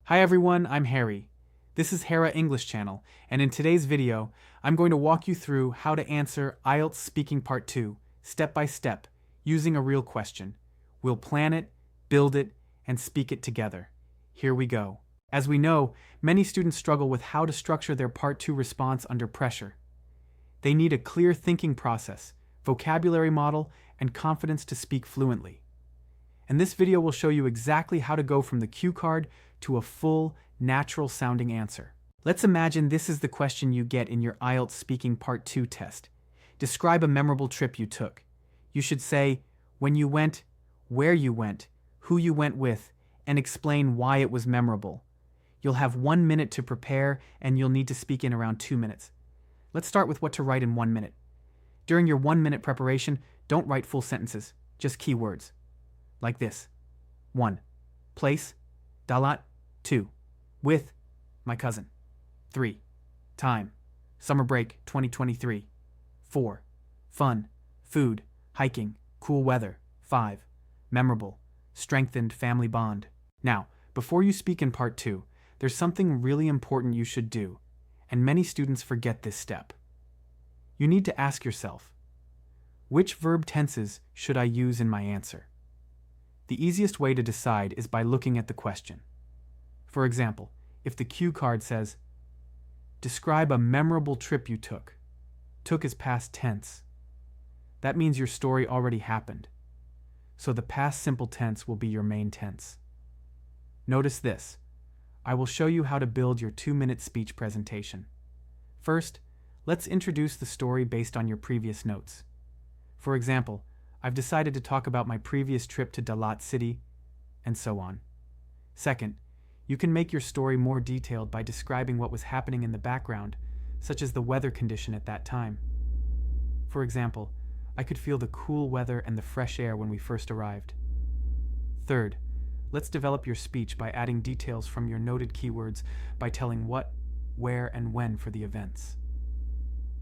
Hi everyone, I'm Harry. This is Hera English Channel, and in today's video, I'm going to walk you through how to answer IELTS Speaking Part 2, step by step, using a real question. We'll plan it, build it, and speak it together. Here we go. As we know, many students struggle with how to structure their Part 2 response under pressure. They need a clear thinking process, vocabulary model, and confidence to speak fluently. And this video will show you exactly how to go from the cue card to a full, natural-sounding answer. Let's imagine this is the question you get in your IELTS Speaking Part 2 test. Describe a memorable trip you took. You should say when you went, where you went, who you went with, and explain why it was memorable. You'll have 1 minute to prepare, and you'll need to speak in around 2 minutes. Let's start with what to write in 1 minute. During your 1 minute preparation, don't write full sentences, just keywords. Like this. 1. Place, Dalat. 2. With, my cousin. 3. Time, summer break 2023. 4. Fun, food, hiking, cool weather. 5. Memorable, strengthened family bond. Now, before you speak in Part 2, there's something really important you should do, and many students forget this step. You need to ask yourself, which verb tenses should I use in my answer? The easiest way to decide is by looking at the question. For example, if the cue card says, describe a memorable trip you took. Took is past tense. That means your story already happened. So the past simple tense will be your main tense. Notice this. I will show you how to build your 2-minute speech presentation. First, let's introduce the story based on your previous notes. For example, I've decided to talk about my previous trip to Dalat City, and so on. Second, you can make your story more detailed by describing what was happening in the background, such as the weather condition at that time. For example, I could feel the cool weather and the fresh air when we first arrived. Third, let's develop your speech by adding details from your noted keywords by telling what, where, and when for the events.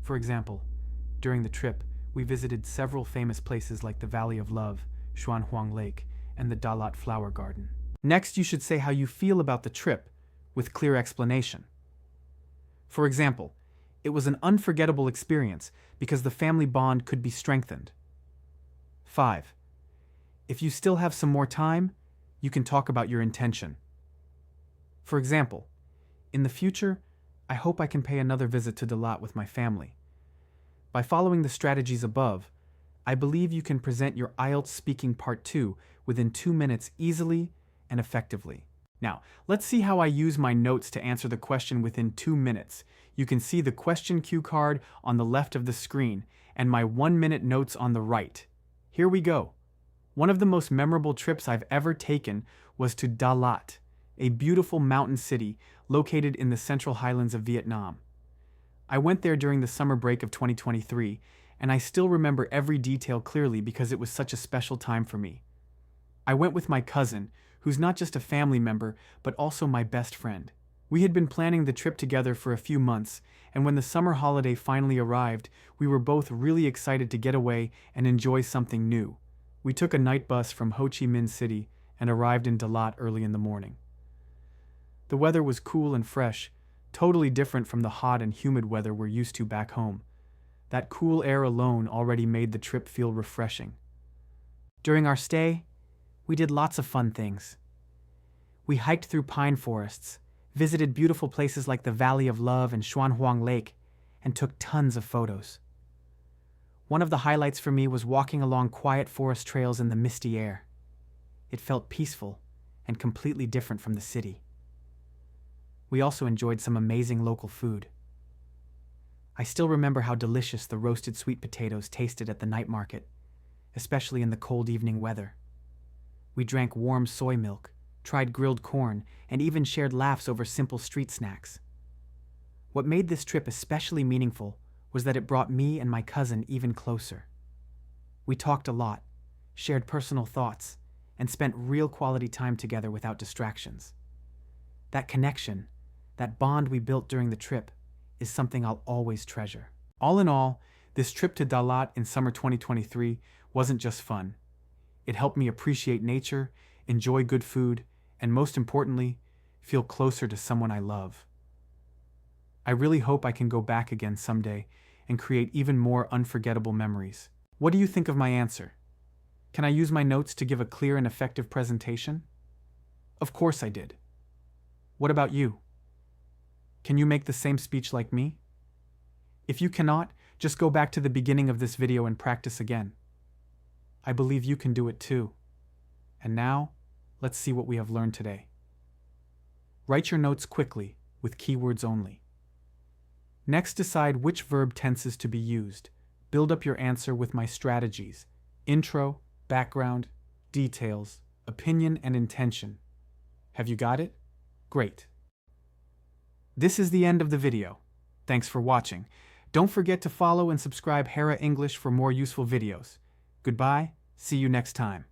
For example, during the trip, we visited several famous places like the Valley of Love, Xuanhuang Lake, and the Dalat Flower Garden. Next, you should say how you feel about the trip, with clear explanation. For example, it was an unforgettable experience because the family bond could be strengthened. 5. If you still have some more time, you can talk about your intention. For example, in the future, I hope I can pay another visit to Dalat with my family. By following the strategies above, I believe you can present your IELTS Speaking Part 2 within 2 minutes easily and effectively. Now, let's see how I use my notes to answer the question within 2 minutes. You can see the question cue card on the left of the screen and my 1-minute notes on the right. Here we go. One of the most memorable trips I've ever taken was to Dalat, a beautiful mountain city located in the central highlands of Vietnam. I went there during the summer break of 2023, and I still remember every detail clearly because it was such a special time for me. I went with my cousin, who's not just a family member, but also my best friend. We had been planning the trip together for a few months, and when the summer holiday finally arrived, we were both really excited to get away and enjoy something new. We took a night bus from Ho Chi Minh City and arrived in Dalat early in the morning. The weather was cool and fresh, totally different from the hot and humid weather we're used to back home. That cool air alone already made the trip feel refreshing. During our stay, we did lots of fun things. We hiked through pine forests, visited beautiful places like the Valley of Love and Xuanhuang Lake, and took tons of photos. One of the highlights for me was walking along quiet forest trails in the misty air. It felt peaceful and completely different from the city. We also enjoyed some amazing local food. I still remember how delicious the roasted sweet potatoes tasted at the night market, especially in the cold evening weather. We drank warm soy milk, tried grilled corn, and even shared laughs over simple street snacks. What made this trip especially meaningful was that it brought me and my cousin even closer. We talked a lot, shared personal thoughts, and spent real quality time together without distractions. That connection, that bond we built during the trip, is something I'll always treasure. All in all, this trip to Dalat in summer 2023 wasn't just fun. It helped me appreciate nature, enjoy good food, and most importantly, feel closer to someone I love. I really hope I can go back again someday and create even more unforgettable memories. What do you think of my answer? Can I use my notes to give a clear and effective presentation? Of course I did. What about you? Can you make the same speech like me? If you cannot, just go back to the beginning of this video and practice again. I believe you can do it too. And now, let's see what we have learned today. Write your notes quickly, with keywords only. Next, decide which verb tenses to be used. Build up your answer with my strategies: intro, background, details, opinion, and intention. Have you got it? Great. This is the end of the video. Thanks for watching. Don't forget to follow and subscribe Hera English for more useful videos. Goodbye, see you next time.